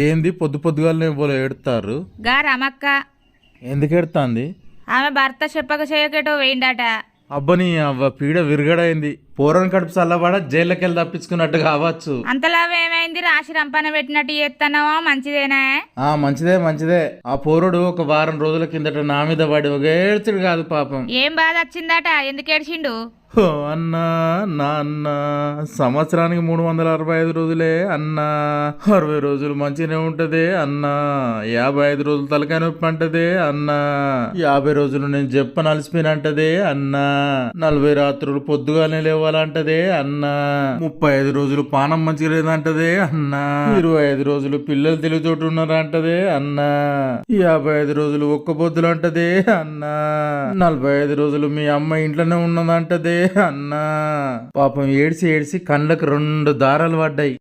ఏంది పొద్దు పొద్దుగాలనే పోలే ఏడుతారు? గా రమక్క ఎందుకు ఏడుతాంది? ఆమె భర్త చెప్పక చేయకటో వేయిండట. అబ్బని అవ్వ పీడ విరగడైంది. పోరని కడుపు చల్లబడ జైల్లోకెళ్ళి తప్పించుకున్నట్టు కావచ్చు. అంతలా ఏమైంది? రాశి రంపన పెట్టినట్టు చేస్తున్నావా? మంచిదేనా? మంచిదే మంచిదే. ఆ పోరుడు ఒక వారం రోజుల కిందట నా మీద పడి ఒక ఏడ్చుడు కాదు పాపం. ఏం బాధ వచ్చిందట? ఎందుకు ఏడ్చిండు? అన్నా నా అన్న సంవత్సరానికి 365 రోజులే అన్నా. 60 రోజులు మంచిగానే ఉంటదే అన్నా. 55 రోజులు తలకాయ నొప్పి అంటదే అన్నా. 50 రోజులు నేను చెప్పని అలసిపోయినంటదే అన్నా. 40 రాత్రులు పొద్దుగానే లేవాలంటదే అన్నా. 35 రోజులు పానం మంచిగా లేదంటదే అన్నా. 25 రోజులు పిల్లలు తెలివితోటి ఉన్నారంటదే అన్నా. 55 రోజులు ఒక్క పొద్దులు అంటదే అన్నా. 45 రోజులు మీ అమ్మ ఇంట్లోనే ఉన్నదంటదే అన్నా. పాపం ఏడ్చి ఏడ్చి కళ్ళకు 2 దారాలు పడ్డాయి.